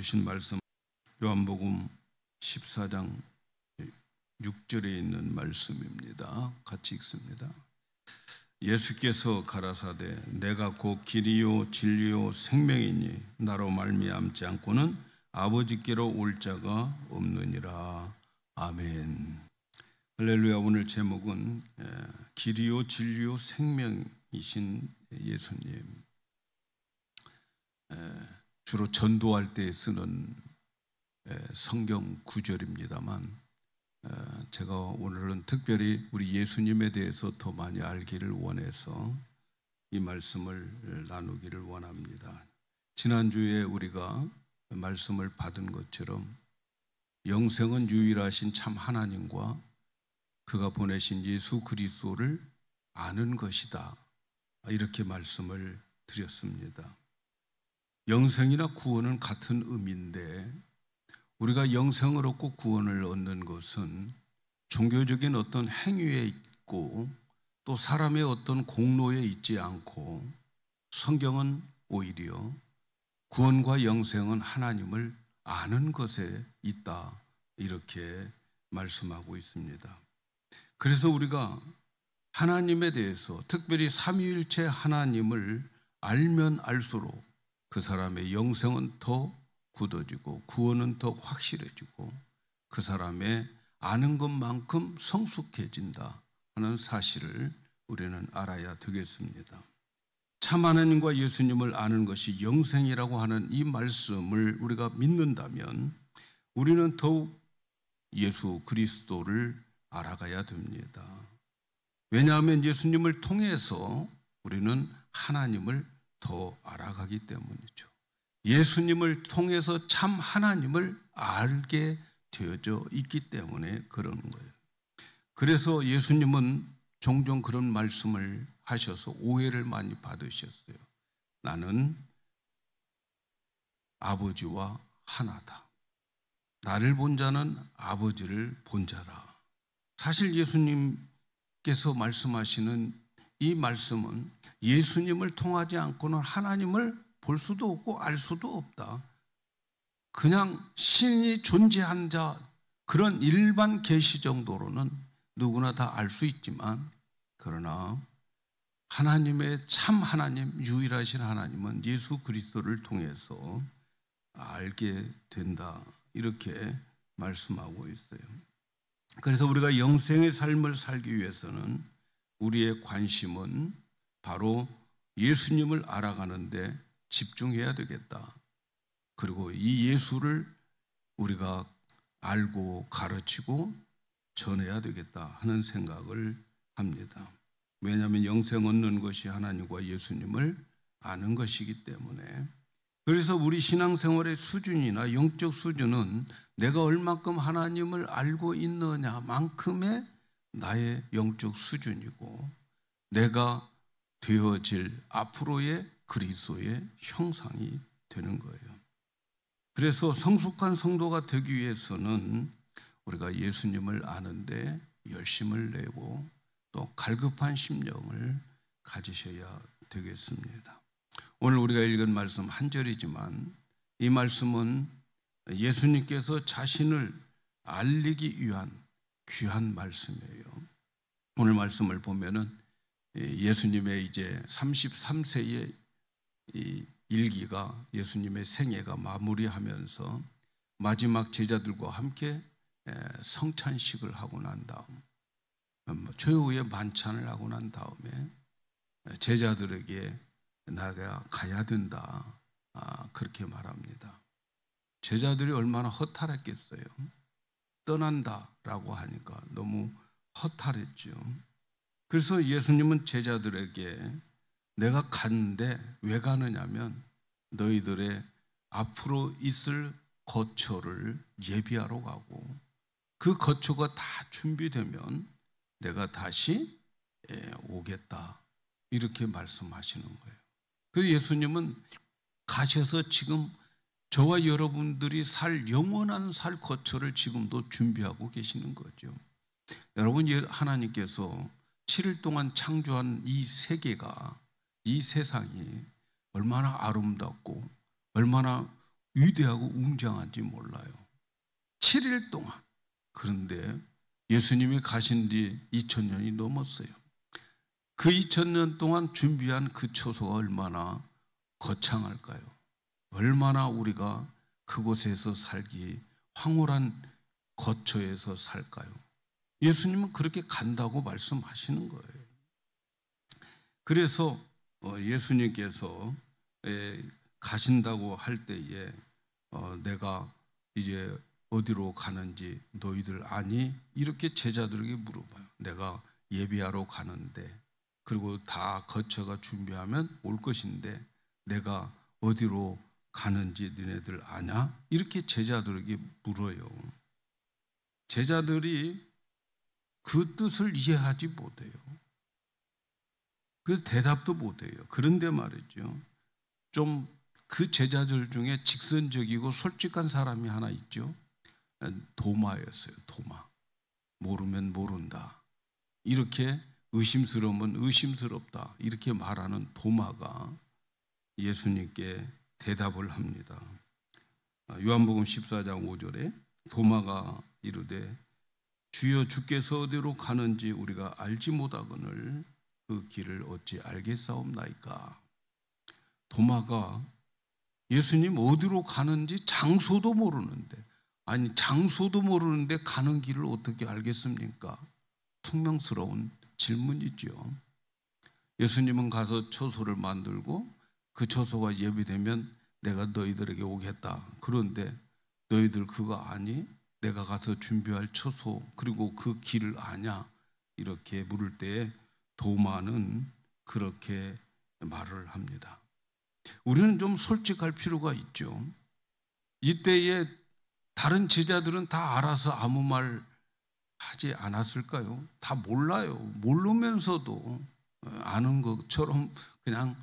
주신 말씀 요한복음 14장 6절에 있는 말씀입니다. 같이 읽습니다. 예수께서 가라사대 내가 곧 길이요 진리요 생명이니 나로 말미암지 않고는 아버지께로 올 자가 없느니라. 아멘. 할렐루야. 오늘 제목은 길이요 진리요 생명이신 예수님. 주로 전도할 때 쓰는 성경 구절입니다만 제가 오늘은 특별히 우리 예수님에 대해서 더 많이 알기를 원해서 이 말씀을 나누기를 원합니다. 지난주에 우리가 말씀을 받은 것처럼 영생은 유일하신 참 하나님과 그가 보내신 예수 그리스도를 아는 것이다, 이렇게 말씀을 드렸습니다. 영생이나 구원은 같은 의미인데 우리가 영생을 얻고 구원을 얻는 것은 종교적인 어떤 행위에 있고 또 사람의 어떤 공로에 있지 않고 성경은 오히려 구원과 영생은 하나님을 아는 것에 있다, 이렇게 말씀하고 있습니다. 그래서 우리가 하나님에 대해서 특별히 삼위일체 하나님을 알면 알수록 그 사람의 영생은 더 굳어지고 구원은 더 확실해지고 그 사람의 아는 것만큼 성숙해진다 하는 사실을 우리는 알아야 되겠습니다. 참 하나님과 예수님을 아는 것이 영생이라고 하는 이 말씀을 우리가 믿는다면 우리는 더욱 예수 그리스도를 알아가야 됩니다. 왜냐하면 예수님을 통해서 우리는 하나님을 더 알아가기 때문이죠. 예수님을 통해서 참 하나님을 알게 되어져 있기 때문에 그러는 거예요. 그래서 예수님은 종종 그런 말씀을 하셔서 오해를 많이 받으셨어요. 나는 아버지와 하나다. 나를 본 자는 아버지를 본 자라. 사실 예수님께서 말씀하시는 이 말씀은 예수님을 통하지 않고는 하나님을 볼 수도 없고 알 수도 없다. 그냥 신이 존재한 자, 그런 일반 계시 정도로는 누구나 다 알 수 있지만 그러나 하나님의 참 하나님, 유일하신 하나님은 예수 그리스도를 통해서 알게 된다, 이렇게 말씀하고 있어요. 그래서 우리가 영생의 삶을 살기 위해서는 우리의 관심은 바로 예수님을 알아가는데 집중해야 되겠다. 그리고 이 예수를 우리가 알고 가르치고 전해야 되겠다 하는 생각을 합니다. 왜냐하면 영생 얻는 것이 하나님과 예수님을 아는 것이기 때문에. 그래서 우리 신앙생활의 수준이나 영적 수준은 내가 얼마큼 하나님을 알고 있느냐만큼의 나의 영적 수준이고 내가 되어질 앞으로의 그리스도의 형상이 되는 거예요. 그래서 성숙한 성도가 되기 위해서는 우리가 예수님을 아는데 열심을 내고 또 갈급한 심령을 가지셔야 되겠습니다. 오늘 우리가 읽은 말씀 한 절이지만 이 말씀은 예수님께서 자신을 알리기 위한 귀한 말씀이에요. 오늘 말씀을 보면은 예수님의 이제 33세의 이 일기가, 예수님의 생애가 마무리하면서 마지막 제자들과 함께 성찬식을 하고 난 다음 최후의 만찬을 하고 난 다음에 제자들에게 나가 가야 된다, 그렇게 말합니다. 제자들이 얼마나 허탈했겠어요. 떠난다라고 하니까 너무 허탈했죠. 그래서 예수님은 제자들에게 내가 갔는데 왜 가느냐면 너희들의 앞으로 있을 거처를 예비하러 가고 그 거처가 다 준비되면 내가 다시 오겠다, 이렇게 말씀하시는 거예요. 그래서 예수님은 가셔서 지금 저와 여러분들이 살 영원한 살 거처를 지금도 준비하고 계시는 거죠. 여러분, 하나님께서 7일 동안 창조한 이 세계가, 이 세상이 얼마나 아름답고 얼마나 위대하고 웅장한지 몰라요. 7일 동안. 그런데 예수님이 가신 뒤 2000년이 넘었어요. 그 2000년 동안 준비한 그 처소가 얼마나 거창할까요? 얼마나 우리가 그곳에서 살기 황홀한 거처에서 살까요? 예수님은 그렇게 간다고 말씀하시는 거예요. 그래서 예수님께서 가신다고 할 때에 내가 이제 어디로 가는지 너희들 아니? 이렇게 제자들에게 물어봐요. 내가 예비하러 가는데, 그리고 다 거처가 준비하면 올 것인데 내가 어디로 가는지 너네들 아냐? 이렇게 제자들에게 물어요. 제자들이 그 뜻을 이해하지 못해요. 그 대답도 못해요. 그런데 말이죠, 좀 그 제자들 중에 직선적이고 솔직한 사람이 하나 있죠. 도마였어요. 도마. 모르면 모른다, 이렇게 의심스러우면 의심스럽다, 이렇게 말하는 도마가 예수님께 대답을 합니다. 요한복음 14장 5절에 도마가 이르되 주여 주께서 어디로 가는지 우리가 알지 못하거늘 그 길을 어찌 알겠사옵나이까. 도마가 예수님 어디로 가는지 장소도 모르는데, 아니 장소도 모르는데 가는 길을 어떻게 알겠습니까? 퉁명스러운 질문이죠. 예수님은 가서 처소를 만들고 그 처소가 예비되면 내가 너희들에게 오겠다. 그런데 너희들 그거 아니? 내가 가서 준비할 처소 그리고 그 길을 아냐? 이렇게 물을 때에 도마는 그렇게 말을 합니다. 우리는 좀 솔직할 필요가 있죠. 이때에 다른 제자들은 다 알아서 아무 말 하지 않았을까요? 다 몰라요. 모르면서도 아는 것처럼 그냥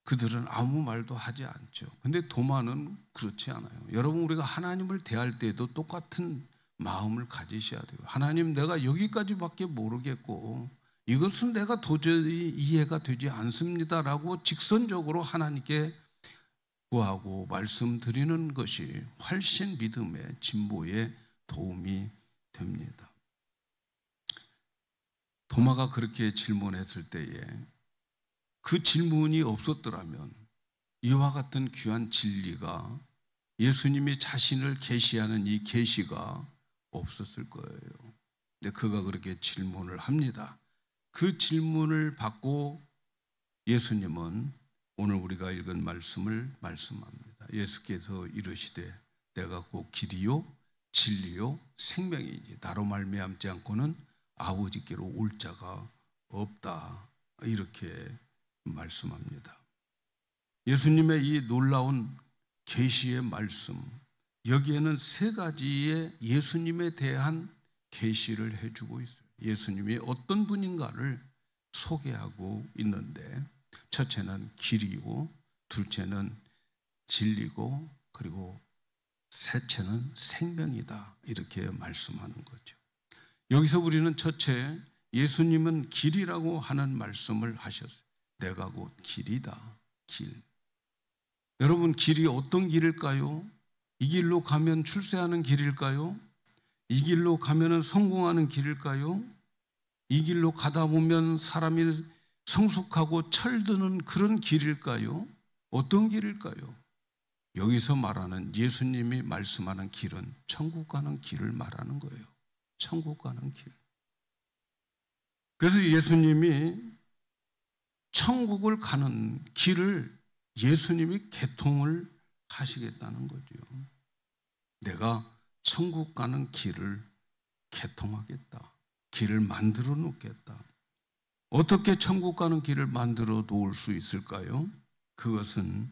그들은 아무 말도 하지 않죠. 근데 도마는 그렇지 않아요. 여러분, 우리가 하나님을 대할 때에도 똑같은 마음을 가지셔야 돼요. 하나님, 내가 여기까지밖에 모르겠고 이것은 내가 도저히 이해가 되지 않습니다라고 직선적으로 하나님께 구하고 말씀드리는 것이 훨씬 믿음의 진보에 도움이 됩니다. 도마가 그렇게 질문했을 때에 그 질문이 없었더라면 이와 같은 귀한 진리가, 예수님이 자신을 계시하는 이 계시가 없었을 거예요. 근데 그가 그렇게 질문을 합니다. 그 질문을 받고 예수님은 오늘 우리가 읽은 말씀을 말씀합니다. 예수께서 이르시되 내가 곧 길이요 진리요 생명이니 나로 말미암지 않고는 아버지께로 올 자가 없다, 이렇게 말씀합니다. 예수님의 이 놀라운 계시의 말씀, 여기에는 세 가지의 예수님에 대한 계시를 해주고 있어요. 예수님이 어떤 분인가를 소개하고 있는데, 첫째는 길이고, 둘째는 진리고, 그리고 셋째는 생명이다, 이렇게 말씀하는 거죠. 여기서 우리는 첫째, 예수님은 길이라고 하는 말씀을 하셨어요. 내가 곧 길이다. 길. 여러분, 길이 어떤 길일까요? 이 길로 가면 출세하는 길일까요? 이 길로 가면 성공하는 길일까요? 이 길로 가다 보면 사람이 성숙하고 철드는 그런 길일까요? 어떤 길일까요? 여기서 말하는, 예수님이 말씀하는 길은 천국 가는 길을 말하는 거예요. 천국 가는 길. 그래서 예수님이 천국을 가는 길을 예수님이 개통을 하시겠다는 거죠. 내가 천국 가는 길을 개통하겠다. 길을 만들어 놓겠다. 어떻게 천국 가는 길을 만들어 놓을 수 있을까요? 그것은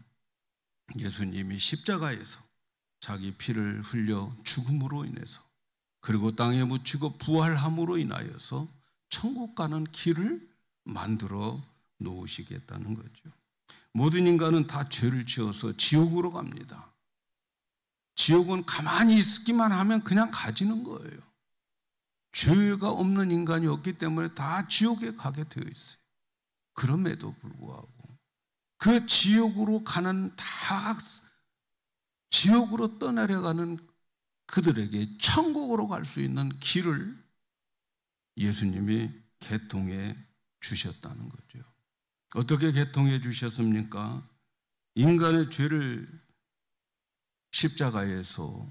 예수님이 십자가에서 자기 피를 흘려 죽음으로 인해서, 그리고 땅에 묻히고 부활함으로 인하여서 천국 가는 길을 만들어 놓으시겠다는 거죠. 모든 인간은 다 죄를 지어서 지옥으로 갑니다. 지옥은 가만히 있기만 하면 그냥 가지는 거예요. 죄가 없는 인간이 없기 때문에 다 지옥에 가게 되어 있어요. 그럼에도 불구하고 그 지옥으로 떠내려가는 그들에게 천국으로 갈 수 있는 길을 예수님이 개통해 주셨다는 거죠. 어떻게 개통해 주셨습니까? 인간의 죄를 십자가에서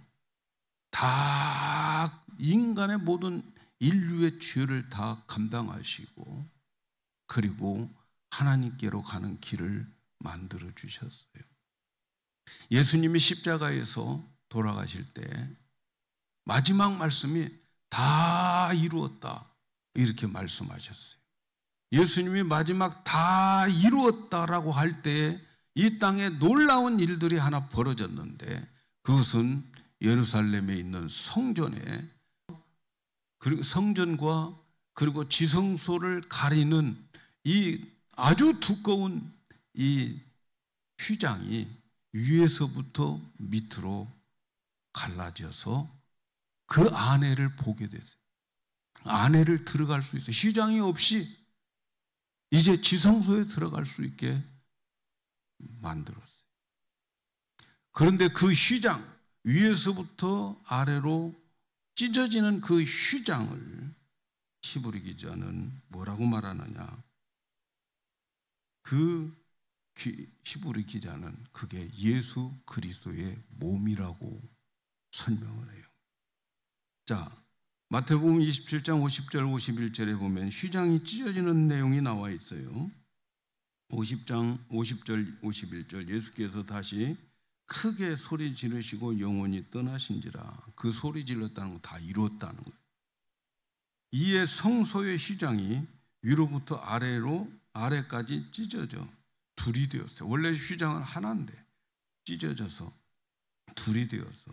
다 인간의 모든 인류의 죄를 다 감당하시고 그리고 하나님께로 가는 길을 만들어 주셨어요. 예수님이 십자가에서 돌아가실 때 마지막 말씀이 다 이루었다 이렇게 말씀하셨어요. 예수님이 마지막 다 이루었다라고 할 때 이 땅에 놀라운 일들이 하나 벌어졌는데 그것은 예루살렘에 있는 성전과 그리고 지성소를 가리는 이 아주 두꺼운 이 휘장이 위에서부터 밑으로 갈라져서 그 안에를 보게 됐어요. 안에를 들어갈 수 있어요. 휘장이 없이 이제 지성소에 들어갈 수 있게 만들었어요. 그런데 그 휘장, 위에서부터 아래로 찢어지는 그 휘장을 히브리 기자는 뭐라고 말하느냐? 그 히브리 기자는 그게 예수 그리스도의 몸이라고 설명을 해요. 자, 마태복음 27장 50절 51절에 보면 휘장이 찢어지는 내용이 나와 있어요. 50장 50절 51절 예수께서 다시 크게 소리 지르시고 영원히 떠나신지라. 그 소리 질렀다는 거 다 이루었다는 거예요. 이에 성소의 휘장이 위로부터 아래까지 찢어져 둘이 되었어요. 원래 휘장은 하나인데 찢어져서 둘이 되어서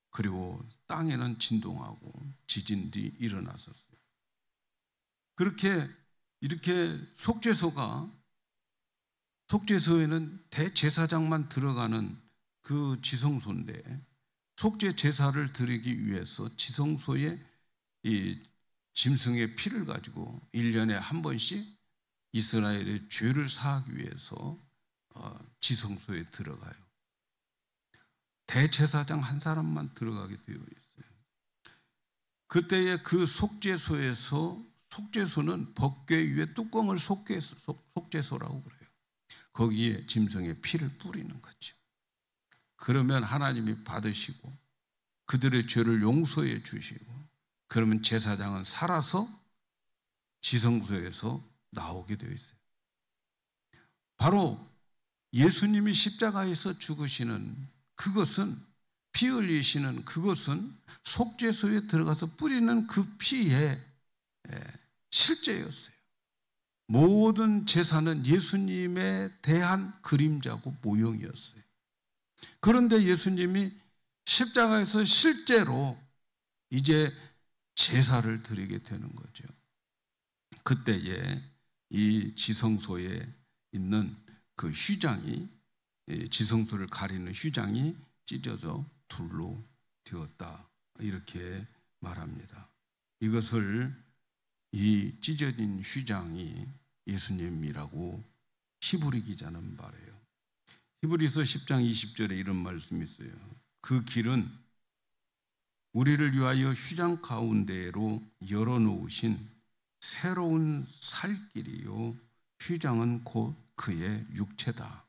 그리고 땅에는 진동하고 지진이 일어났었어요. 이렇게 속죄소에는 대제사장만 들어가는 그 지성소인데 속죄 제사를 드리기 위해서 지성소에 이 짐승의 피를 가지고 1년에 한 번씩 이스라엘의 죄를 사하기 위해서 지성소에 들어가요. 대제사장 한 사람만 들어가게 되어 있어요. 그때의 그 속죄소는 법궤 위에 뚜껑을 속죄소라고 그래요. 거기에 짐승의 피를 뿌리는 거죠. 그러면 하나님이 받으시고 그들의 죄를 용서해 주시고 그러면 제사장은 살아서 지성소에서 나오게 되어 있어요. 바로 예수님이 십자가에서 죽으시는 그것은 피 흘리시는 그것은 속죄소에 들어가서 뿌리는 그 피의 실제였어요. 모든 제사는 예수님에 대한 그림자고 모형이었어요. 그런데 예수님이 십자가에서 실제로 이제 제사를 드리게 되는 거죠. 그때에 이 지성소에 있는 그 휘장이 지성소를 가리는 휘장이 찢어져 둘로 되었다 이렇게 말합니다. 이것을 이 찢어진 휘장이 예수님이라고 히브리 기자는 말해요. 히브리서 10장 20절에 이런 말씀이 있어요. 그 길은 우리를 위하여 휘장 가운데로 열어놓으신 새로운 살길이요 휘장은 곧 그의 육체다.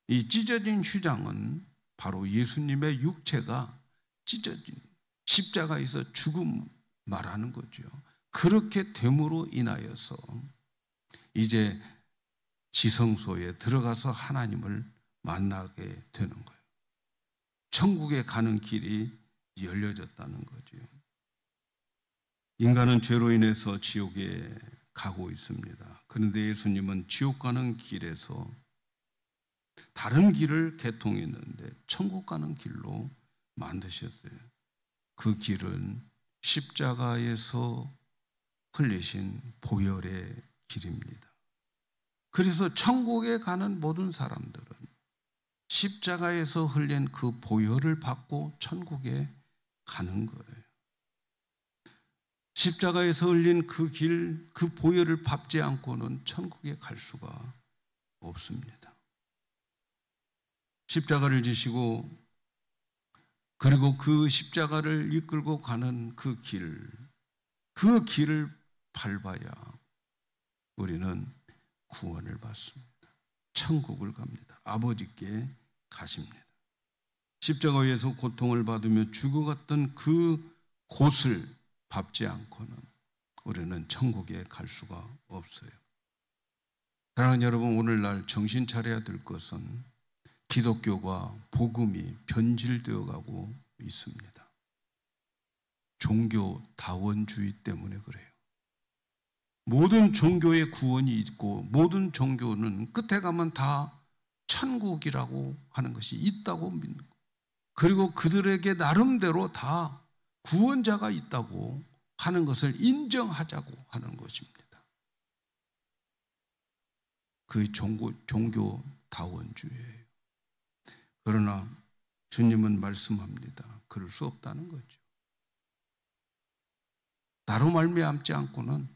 이 찢어진 휘장은 바로 예수님의 육체가 찢어진 십자가에서 죽음 말하는 거죠. 그렇게 됨으로 인하여서 이제 지성소에 들어가서 하나님을 만나게 되는 거예요. 천국에 가는 길이 열려졌다는 거죠. 인간은 죄로 인해서 지옥에 가고 있습니다. 그런데 예수님은 지옥 가는 길에서 다른 길을 개통했는데 천국 가는 길로 만드셨어요. 그 길은 십자가에서 흘리신 보혈의 길입니다. 그래서 천국에 가는 모든 사람들은 십자가에서 흘린 그 보혈을 받고 천국에 가는 거예요. 십자가에서 흘린 그 길, 그 보혈을 밟지 않고는 천국에 갈 수가 없습니다. 십자가를 지시고 그리고 그 십자가를 이끌고 가는 그 길을 밟아야 우리는 구원을 받습니다. 천국을 갑니다. 아버지께 가십니다. 십자가 위에서 고통을 받으며 죽어갔던 그 곳을 밟지 않고는 우리는 천국에 갈 수가 없어요. 사랑하는 여러분, 오늘날 정신 차려야 될 것은 기독교가 복음이 변질되어 가고 있습니다. 종교 다원주의 때문에 그래요. 모든 종교에 구원이 있고 모든 종교는 끝에 가면 다 천국이라고 하는 것이 있다고 믿는 거예요. 그리고 그들에게 나름대로 다 구원자가 있다고 하는 것을 인정하자고 하는 것입니다. 그게 종교 다원주의예요. 그러나 주님은 말씀합니다. 그럴 수 없다는 거죠. 나로 말미암지 않고는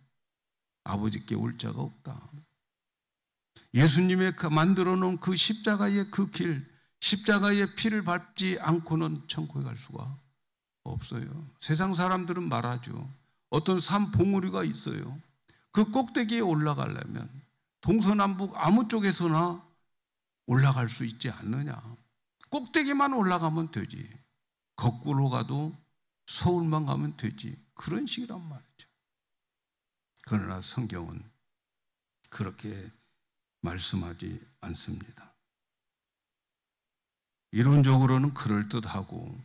아버지께 올 자가 없다. 예수님의 만들어 놓은 그 십자가의 그 길, 십자가의 피를 밟지 않고는 천국에 갈 수가 없어요. 세상 사람들은 말하죠. 어떤 산 봉우리가 있어요. 그 꼭대기에 올라가려면 동서남북 아무 쪽에서나 올라갈 수 있지 않느냐. 꼭대기만 올라가면 되지. 거꾸로 가도 서울만 가면 되지. 그런 식이란 말이죠. 그러나 성경은 그렇게 말씀하지 않습니다. 이론적으로는 그럴듯하고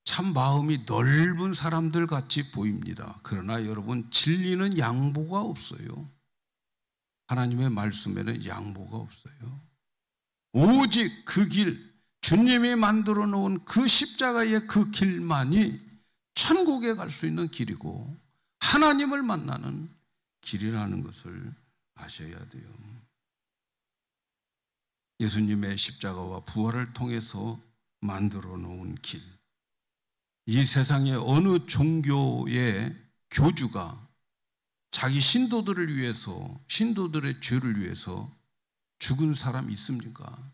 참 마음이 넓은 사람들 같이 보입니다. 그러나 여러분, 진리는 양보가 없어요. 하나님의 말씀에는 양보가 없어요. 오직 그 길, 주님이 만들어 놓은 그 십자가의 그 길만이 천국에 갈 수 있는 길이고 하나님을 만나는 길이라는 것을 아셔야 돼요. 예수님의 십자가와 부활을 통해서 만들어 놓은 길, 이 세상의 어느 종교의 교주가 자기 신도들을 위해서, 신도들의 죄를 위해서 죽은 사람 있습니까?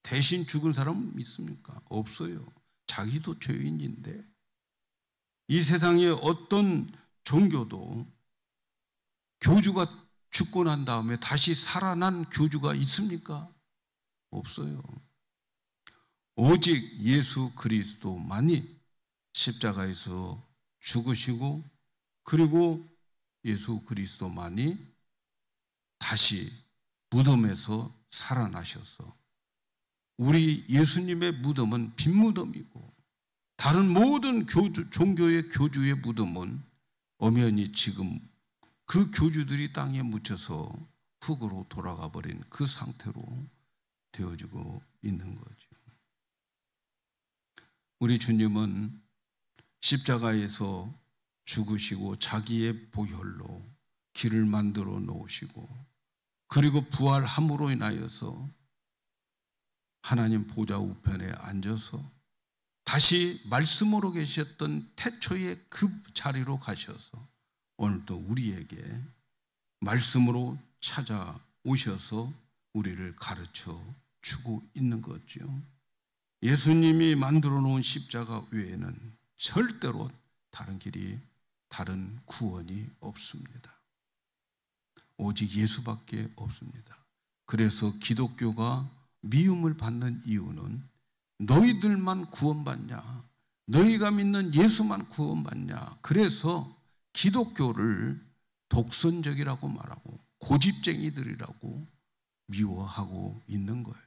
대신 죽은 사람 있습니까? 없어요. 자기도 죄인인데. 이 세상의 어떤 종교도 교주가 죽고 난 다음에 다시 살아난 교주가 있습니까? 없어요. 오직 예수 그리스도만이 십자가에서 죽으시고 그리고 예수 그리스도만이 다시 무덤에서 살아나셔서, 우리 예수님의 무덤은 빈무덤이고 다른 모든 종교의 교주의 무덤은 엄연히 지금 그 교주들이 땅에 묻혀서 흙으로 돌아가 버린 그 상태로 되어지고 있는 거죠. 우리 주님은 십자가에서 죽으시고 자기의 보혈로 길을 만들어 놓으시고 그리고 부활함으로 인하여서 하나님 보좌 우편에 앉아서 다시 말씀으로 계셨던 태초의 그 자리로 가셔서 오늘도 우리에게 말씀으로 찾아오셔서 우리를 가르쳐 주고 있는 거죠. 예수님이 만들어 놓은 십자가 외에는 절대로 다른 길이, 다른 구원이 없습니다. 오직 예수밖에 없습니다. 그래서 기독교가 미움을 받는 이유는 너희들만 구원받냐, 너희가 믿는 예수만 구원받냐, 그래서 기독교를 독선적이라고 말하고 고집쟁이들이라고 미워하고 있는 거예요.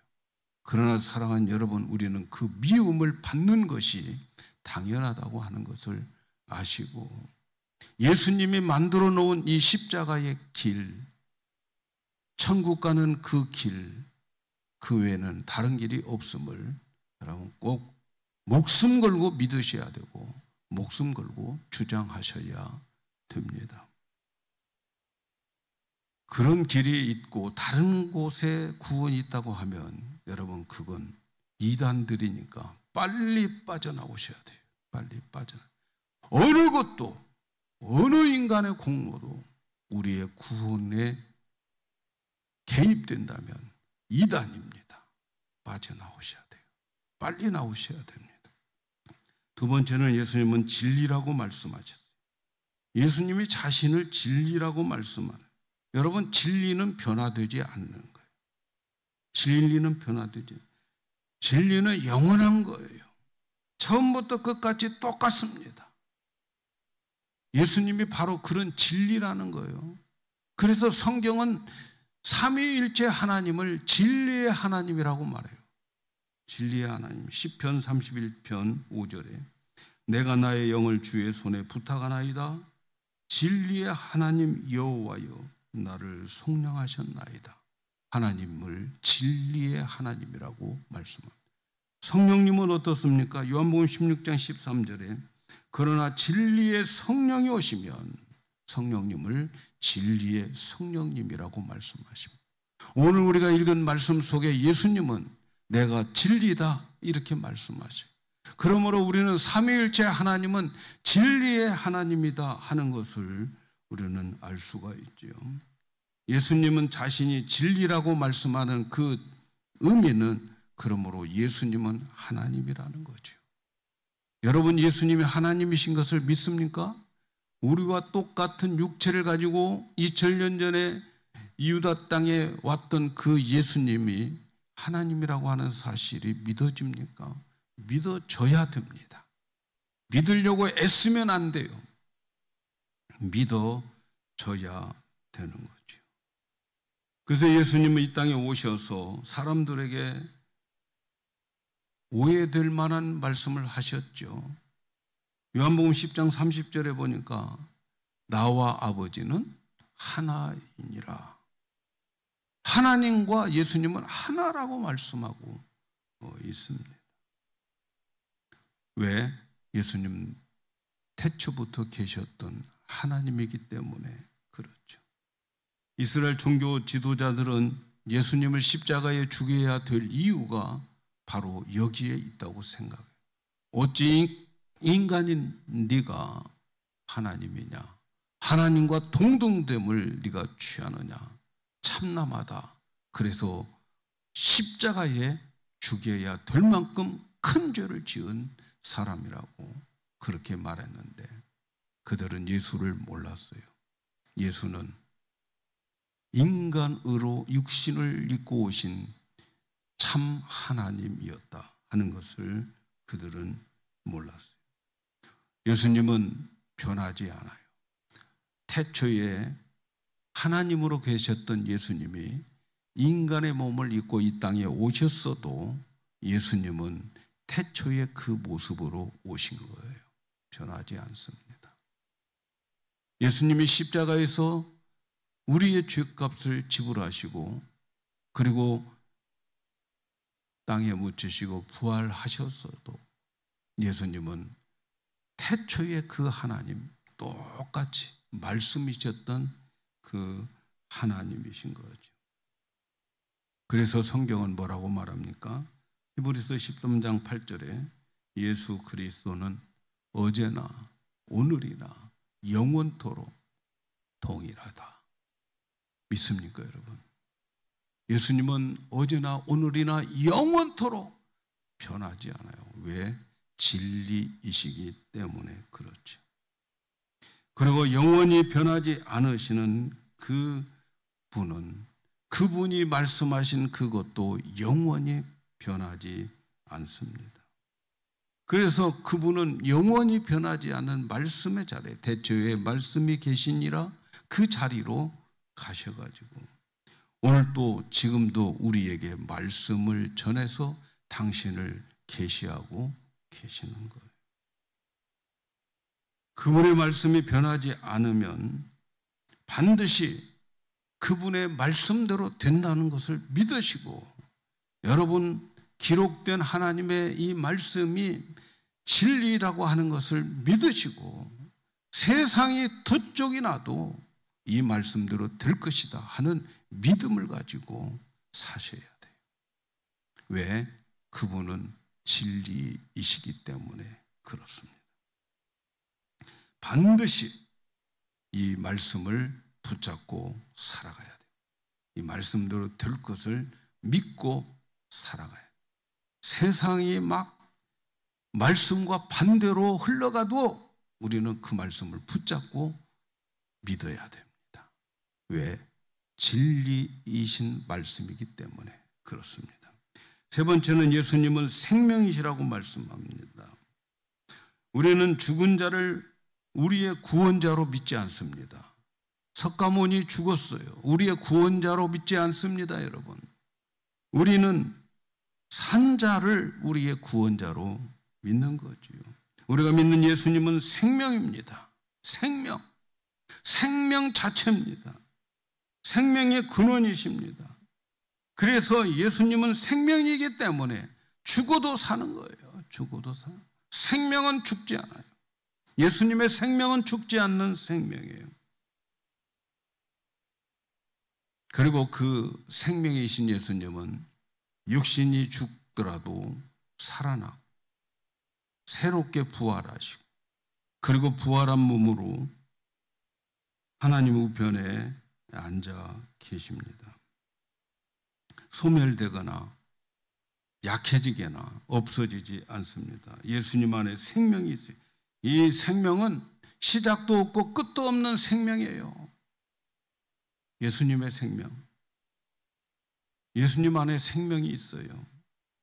그러나 사랑하는 여러분, 우리는 그 미움을 받는 것이 당연하다고 하는 것을 아시고 예수님이 만들어 놓은 이 십자가의 길, 천국 가는 그 길, 그 외에는 다른 길이 없음을 여러분 꼭 목숨 걸고 믿으셔야 되고 목숨 걸고 주장하셔야 됩니다. 그런 길이 있고 다른 곳에 구원이 있다고 하면 여러분 그건 이단들이니까 빨리 빠져나오셔야 돼요. 빨리 빠져나. 어느 것도 어느 인간의 공로도 우리의 구원에 개입된다면 이단입니다. 빠져나오셔야 돼요. 빨리 나오셔야 됩니다. 두 번째는 예수님은 진리라고 말씀하셨어요. 예수님이 자신을 진리라고 말씀하는, 여러분, 진리는 변화되지 않는 거예요. 진리는 변화되지, 진리는 영원한 거예요. 처음부터 끝까지 똑같습니다. 예수님이 바로 그런 진리라는 거예요. 그래서 성경은 삼위일체 하나님을 진리의 하나님이라고 말해요. 진리의 하나님. 시편 31편 5절에 내가 나의 영을 주의 손에 부탁하나이다. 진리의 하나님 여호와여 나를 속량하셨나이다. 하나님을 진리의 하나님이라고 말씀합니다. 성령님은 어떻습니까? 요한복음 16장 13절에 그러나 진리의 성령이 오시면 성령님을 진리의 성령님이라고 말씀하십니다. 오늘 우리가 읽은 말씀 속에 예수님은 내가 진리다 이렇게 말씀하셔요. 그러므로 우리는 삼위일체 하나님은 진리의 하나님이다 하는 것을 우리는 알 수가 있죠. 예수님은 자신이 진리라고 말씀하는 그 의미는 그러므로 예수님은 하나님이라는 거죠. 여러분, 예수님이 하나님이신 것을 믿습니까? 우리와 똑같은 육체를 가지고 2000년 전에 유다 땅에 왔던 그 예수님이 하나님이라고 하는 사실이 믿어집니까? 믿어져야 됩니다. 믿으려고 애쓰면 안 돼요. 믿어져야 되는 거죠. 그래서 예수님은 이 땅에 오셔서 사람들에게 오해될 만한 말씀을 하셨죠. 요한복음 10장 30절에 보니까 나와 아버지는 하나이니라. 하나님과 예수님은 하나라고 말씀하고 있습니다. 왜? 예수님 태초부터 계셨던 하나님이기 때문에 그렇죠. 이스라엘 종교 지도자들은 예수님을 십자가에 죽여야 될 이유가 바로 여기에 있다고 생각해요. 어찌 인간인 네가 하나님이냐? 하나님과 동등됨을 네가 취하느냐? 참남하다. 그래서 십자가에 죽여야 될 만큼 큰 죄를 지은 사람이라고 그렇게 말했는데 그들은 예수를 몰랐어요. 예수는 인간으로 육신을 입고 오신 참 하나님이었다 하는 것을 그들은 몰랐어요. 예수님은 변하지 않아요. 태초에 하나님으로 계셨던 예수님이 인간의 몸을 입고 이 땅에 오셨어도 예수님은 태초의 그 모습으로 오신 거예요. 변하지 않습니다. 예수님이 십자가에서 우리의 죄값을 지불하시고 그리고 땅에 묻히시고 부활하셨어도 예수님은 태초의 그 하나님 똑같이 말씀이셨던 그 하나님이신 거죠. 그래서 성경은 뭐라고 말합니까? 히브리서 13장 8절에 예수 그리스도는 어제나 오늘이나 영원토록 동일하다. 믿습니까, 여러분? 예수님은 어제나 오늘이나 영원토록 변하지 않아요. 왜? 진리이시기 때문에 그렇죠. 그리고 영원히 변하지 않으시는 그 분은 그분이 말씀하신 그것도 영원히 변하지 않습니다. 그래서 그분은 영원히 변하지 않는 말씀의 자리에 대초에 말씀이 계시니라 그 자리로 가셔가지고 오늘 또 지금도 우리에게 말씀을 전해서 당신을 계시하고 계시는 거예요. 그분의 말씀이 변하지 않으면 반드시 그분의 말씀대로 된다는 것을 믿으시고 여러분 기록된 하나님의 이 말씀이 진리라고 하는 것을 믿으시고 세상이 두 쪽이 나도 이 말씀대로 될 것이다 하는 믿음을 가지고 사셔야 돼요. 왜? 그분은 진리이시기 때문에 그렇습니다. 반드시 이 말씀을 붙잡고 살아가야 돼요. 이 말씀대로 될 것을 믿고 살아가야 돼요. 세상이 막 말씀과 반대로 흘러가도 우리는 그 말씀을 붙잡고 믿어야 됩니다. 왜? 진리이신 말씀이기 때문에 그렇습니다. 세 번째는 예수님은 생명이시라고 말씀합니다. 우리는 죽은 자를 우리의 구원자로 믿지 않습니다. 석가모니 죽었어요. 우리의 구원자로 믿지 않습니다, 여러분. 우리는 산 자를 우리의 구원자로 믿는 거지요. 우리가 믿는 예수님은 생명입니다. 생명. 생명 자체입니다. 생명의 근원이십니다. 그래서 예수님은 생명이기 때문에 죽어도 사는 거예요. 죽어도 사는. 생명은 죽지 않아요. 예수님의 생명은 죽지 않는 생명이에요. 그리고 그 생명이신 예수님은 육신이 죽더라도 살아나고 새롭게 부활하시고 그리고 부활한 몸으로 하나님 우편에 앉아 계십니다. 소멸되거나 약해지거나 없어지지 않습니다. 예수님 안에 생명이 있어요. 이 생명은 시작도 없고 끝도 없는 생명이에요. 예수님의 생명. 예수님 안에 생명이 있어요.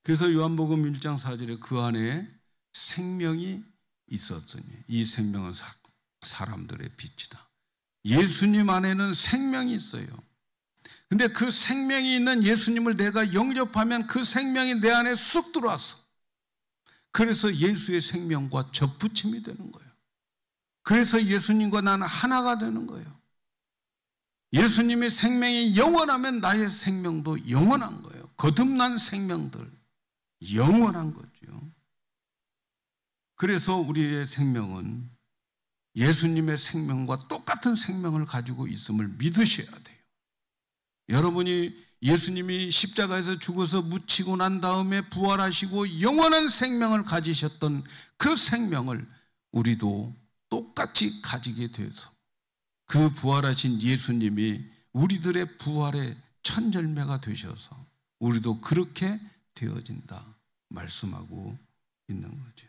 그래서 요한복음 1장 4절에 그 안에 생명이 있었으니 이 생명은 사람들의 빛이다. 예수님 안에는 생명이 있어요. 근데 그 생명이 있는 예수님을 내가 영접하면 그 생명이 내 안에 쑥 들어왔어. 그래서 예수의 생명과 접붙임이 되는 거예요. 그래서 예수님과 나는 하나가 되는 거예요. 예수님의 생명이 영원하면 나의 생명도 영원한 거예요. 거듭난 생명들, 영원한 거죠. 그래서 우리의 생명은 예수님의 생명과 똑같은 생명을 가지고 있음을 믿으셔야 돼요. 여러분이 예수님이 십자가에서 죽어서 묻히고 난 다음에 부활하시고 영원한 생명을 가지셨던 그 생명을 우리도 똑같이 가지게 돼서 그 부활하신 예수님이 우리들의 부활의 천절매가 되셔서 우리도 그렇게 되어진다 말씀하고 있는 거죠.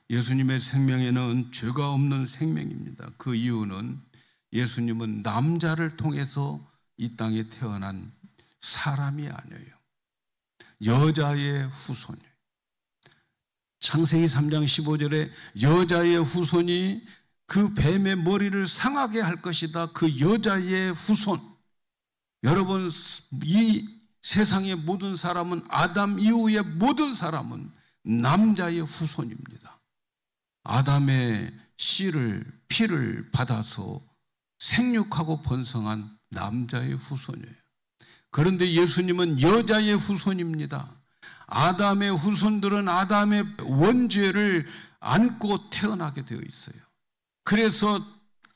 예수님의 생명에는 죄가 없는 생명입니다. 그 이유는 예수님은 남자를 통해서 이 땅에 태어난 사람이 아니에요. 여자의 후손이에요. 창세기 3장 15절에 여자의 후손이 그 뱀의 머리를 상하게 할 것이다. 그 여자의 후손. 여러분, 이 세상의 모든 사람은, 아담 이후의 모든 사람은 남자의 후손입니다. 아담의 피를 받아서 생육하고 번성한 남자의 후손이에요. 그런데 예수님은 여자의 후손입니다. 아담의 후손들은 아담의 원죄를 안고 태어나게 되어 있어요. 그래서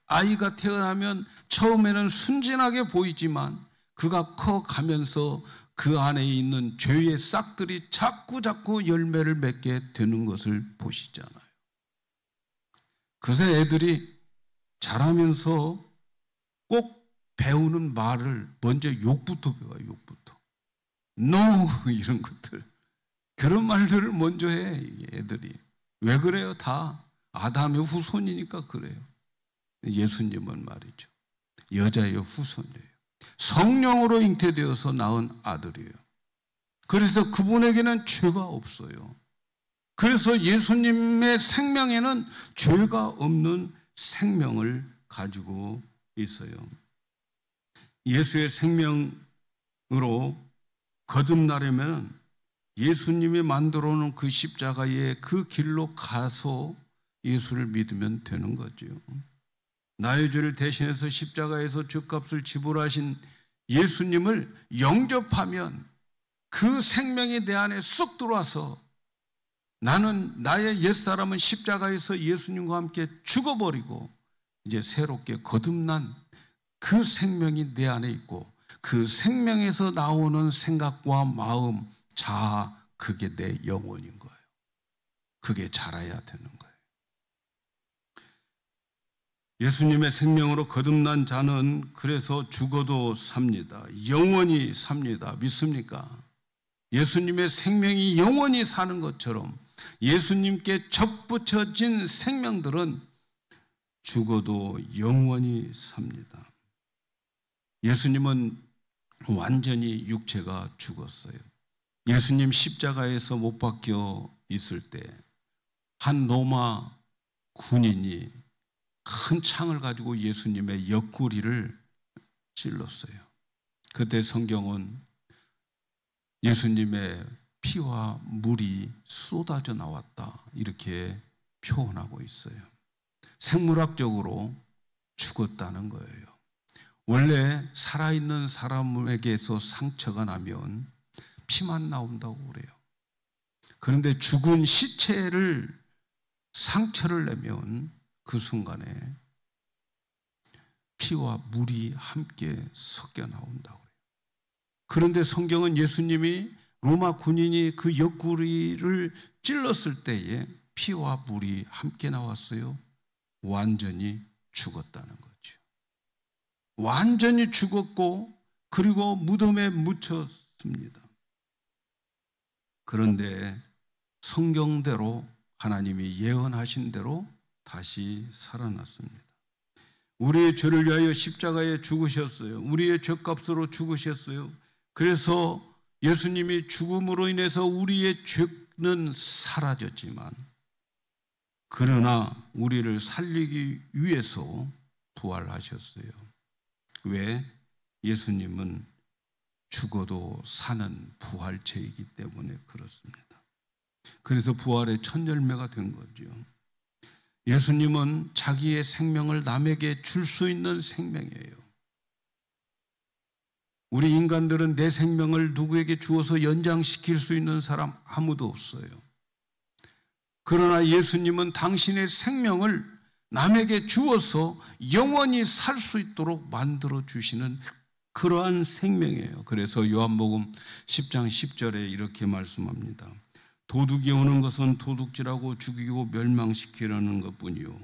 아이가 태어나면 처음에는 순진하게 보이지만 그가 커가면서 그 안에 있는 죄의 싹들이 자꾸 열매를 맺게 되는 것을 보시잖아요. 그래서 애들이 자라면서 꼭 배우는 말을 먼저 욕부터 배워요. 욕부터. No 이런 것들. 그런 말들을 먼저 해 애들이. 왜 그래요? 다 아담의 후손이니까 그래요. 예수님은 말이죠. 여자의 후손이에요. 성령으로 잉태되어서 낳은 아들이에요. 그래서 그분에게는 죄가 없어요. 그래서 예수님의 생명에는 죄가 없는 생명을 가지고 있어요. 예수의 생명으로 거듭나려면 예수님이 만들어 놓은 그 십자가의 그 길로 가서 예수를 믿으면 되는 거죠. 나의 죄를 대신해서 십자가에서 죄값을 지불하신 예수님을 영접하면 그 생명이 내 안에 쏙 들어와서 나는 나의 옛사람은 십자가에서 예수님과 함께 죽어버리고 이제 새롭게 거듭난 그 생명이 내 안에 있고 그 생명에서 나오는 생각과 마음, 자아, 그게 내 영혼인 거예요. 그게 자라야 되는 거예요. 예수님의 생명으로 거듭난 자는 그래서 죽어도 삽니다. 영원히 삽니다. 믿습니까? 예수님의 생명이 영원히 사는 것처럼 예수님께 접붙여진 생명들은 죽어도 영원히 삽니다. 예수님은 완전히 육체가 죽었어요. 예수님 십자가에서 못 박혀 있을 때 한 로마 군인이 큰 창을 가지고 예수님의 옆구리를 찔렀어요. 그때 성경은 예수님의 피와 물이 쏟아져 나왔다 이렇게 표현하고 있어요. 생물학적으로 죽었다는 거예요. 원래 살아있는 사람에게서 상처가 나면 피만 나온다고 그래요. 그런데 죽은 시체를 상처를 내면 그 순간에 피와 물이 함께 섞여 나온다고 해요. 그런데 성경은 예수님이 로마 군인이 그 옆구리를 찔렀을 때에 피와 물이 함께 나왔어요. 완전히 죽었다는 거죠. 완전히 죽었고 그리고 무덤에 묻혔습니다. 그런데 성경대로 하나님이 예언하신 대로 다시 살아났습니다. 우리의 죄를 위하여 십자가에 죽으셨어요. 우리의 죄값으로 죽으셨어요. 그래서 예수님이 죽음으로 인해서 우리의 죄는 사라졌지만 그러나 우리를 살리기 위해서 부활하셨어요. 왜? 예수님은 죽어도 사는 부활체이기 때문에 그렇습니다. 그래서 부활의 첫 열매가 된 거죠. 예수님은 자기의 생명을 남에게 줄 수 있는 생명이에요. 우리 인간들은 내 생명을 누구에게 주어서 연장시킬 수 있는 사람 아무도 없어요. 그러나 예수님은 당신의 생명을 남에게 주어서 영원히 살 수 있도록 만들어 주시는 그러한 생명이에요. 그래서 요한복음 10장 10절에 이렇게 말씀합니다. 도둑이 오는 것은 도둑질하고 죽이고 멸망시키려는 것뿐이요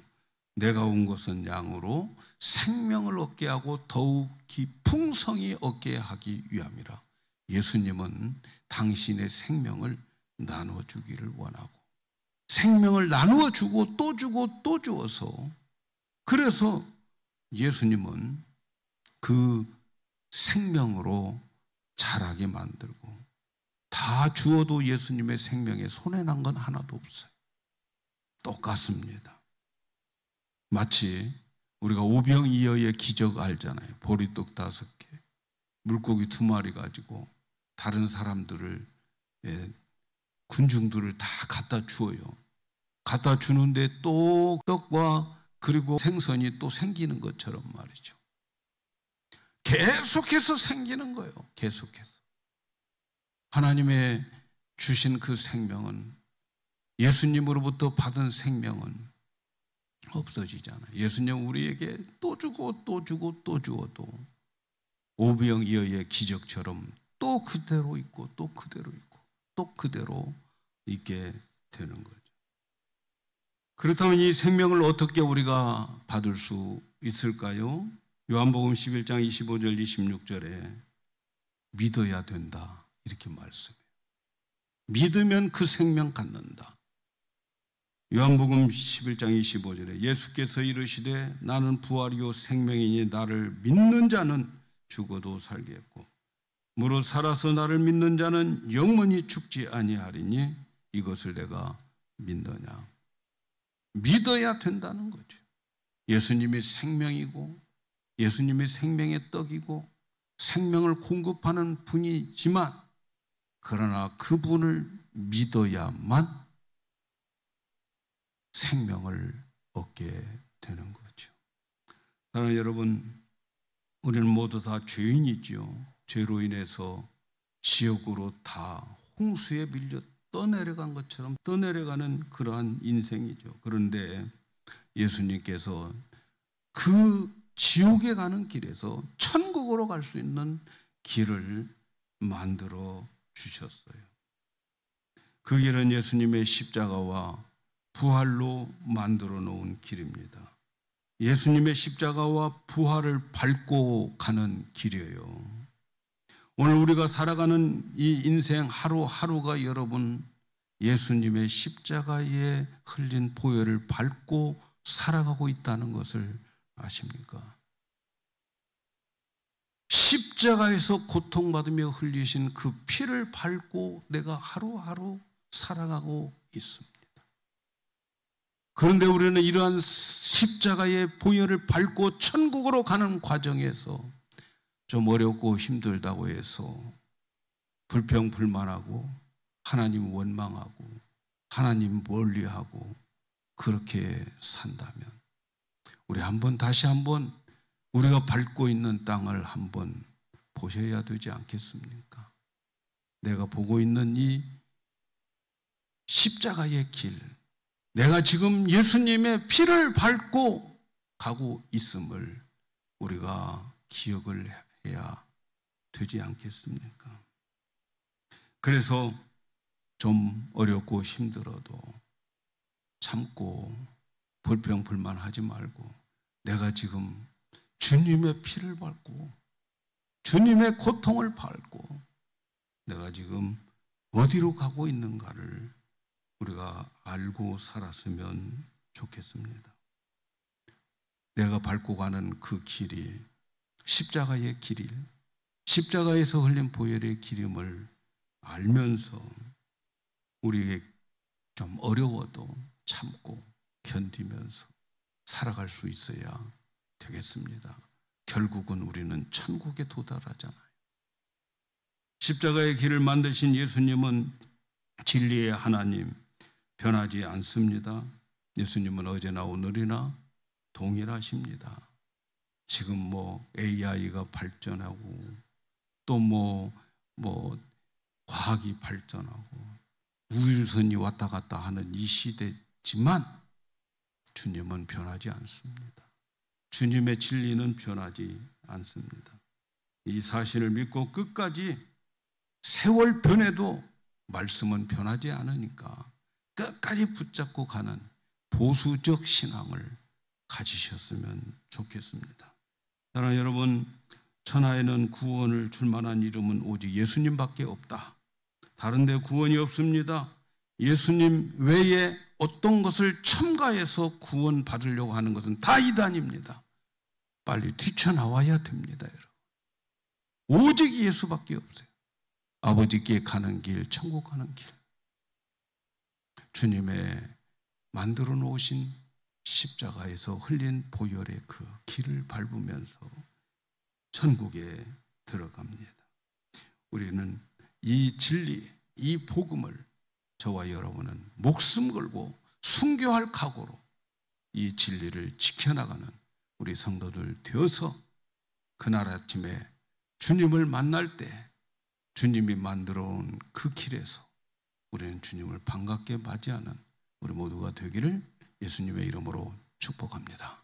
내가 온 것은 양으로 생명을 얻게 하고 더욱이 풍성히 얻게 하기 위함이라. 예수님은 당신의 생명을 나눠주기를 원하고 생명을 나누어 주고 또 주고 또 주어서 그래서 예수님은 그 생명으로 자라게 만들고 다 주어도 예수님의 생명에 손해난 건 하나도 없어요. 똑같습니다. 마치 우리가 오병이어의 기적 알잖아요. 보리떡 5개, 물고기 2마리 가지고 다른 사람들을 군중들을 다 갖다 주어요. 갖다 주는데 또 떡과 그리고 생선이 또 생기는 것처럼 말이죠. 계속해서 생기는 거예요. 계속해서. 하나님의 주신 그 생명은 예수님으로부터 받은 생명은 없어지잖아요. 예수님 우리에게 또 주고 또 주고 또 주어도 오병이어의 기적처럼 또 그대로 있고 또 그대로 있고 또 그대로 있게 되는 거죠. 그렇다면 이 생명을 어떻게 우리가 받을 수 있을까요? 요한복음 11장 25절 26절에 믿어야 된다 이렇게 말씀해요. 믿으면 그 생명 갖는다. 요한복음 11장 25절에 예수께서 이르시되 나는 부활이요 생명이니 나를 믿는 자는 죽어도 살게 했고 무릇 살아서 나를 믿는 자는 영원히 죽지 아니하리니 이것을 내가 믿느냐. 믿어야 된다는 거죠. 예수님이 생명이고 예수님이 생명의 떡이고 생명을 공급하는 분이지만 그러나 그분을 믿어야만 생명을 얻게 되는 거죠. 사랑하는 여러분, 우리는 모두 다 죄인이죠. 죄로 인해서 지옥으로 다 홍수에 밀려 떠내려간 것처럼 떠내려가는 그러한 인생이죠. 그런데 예수님께서 그 지옥에 가는 길에서 천국으로 갈 수 있는 길을 만들어 주셨어요. 그 길은 예수님의 십자가와 부활로 만들어 놓은 길입니다. 예수님의 십자가와 부활을 밟고 가는 길이에요. 오늘 우리가 살아가는 이 인생 하루하루가 여러분 예수님의 십자가에 흘린 보혈을 밟고 살아가고 있다는 것을 아십니까? 십자가에서 고통받으며 흘리신 그 피를 밟고 내가 하루하루 살아가고 있습니다. 그런데 우리는 이러한 십자가의 보혈을 밟고 천국으로 가는 과정에서 좀 어렵고 힘들다고 해서 불평불만하고 하나님 원망하고 하나님 멀리하고 그렇게 산다면 우리 다시 한번 우리가 밟고 있는 땅을 한번 보셔야 되지 않겠습니까? 내가 보고 있는 이 십자가의 길, 내가 지금 예수님의 피를 밟고 가고 있음을 우리가 기억을 해야 되지 않겠습니까? 그래서 좀 어렵고 힘들어도 참고 불평불만하지 말고 내가 지금 주님의 피를 밟고 주님의 고통을 밟고 내가 지금 어디로 가고 있는가를 우리가 알고 살았으면 좋겠습니다. 내가 밟고 가는 그 길이 십자가의 길이 십자가에서 흘린 보혈의 기름을 알면서 우리에게 좀 어려워도 참고 견디면서 살아갈 수 있어야 되겠습니다. 결국은 우리는 천국에 도달하잖아요. 십자가의 길을 만드신 예수님은 진리의 하나님, 변하지 않습니다. 예수님은 어제나 오늘이나 동일하십니다. 지금 AI가 발전하고 또 과학이 발전하고 우주선이 왔다 갔다 하는 이 시대지만 주님은 변하지 않습니다. 주님의 진리는 변하지 않습니다. 이 사실을 믿고 끝까지 세월 변해도 말씀은 변하지 않으니까 끝까지 붙잡고 가는 보수적 신앙을 가지셨으면 좋겠습니다. 사랑하는 여러분, 천하에는 구원을 줄 만한 이름은 오직 예수님밖에 없다. 다른 데 구원이 없습니다. 예수님 외에 어떤 것을 첨가해서 구원 받으려고 하는 것은 다 이단입니다. 빨리 뛰쳐나와야 됩니다, 여러분. 오직 예수밖에 없어요. 아버지께 가는 길, 천국 가는 길. 주님의 만들어 놓으신 십자가에서 흘린 보혈의 그 길을 밟으면서 천국에 들어갑니다. 우리는 이 진리, 이 복음을 저와 여러분은 목숨 걸고 순교할 각오로 이 진리를 지켜나가는 우리 성도들 되어서 그날 아침에 주님을 만날 때 주님이 만들어 온 그 길에서 우리는 주님을 반갑게 맞이하는 우리 모두가 되기를 예수님의 이름으로 축복합니다.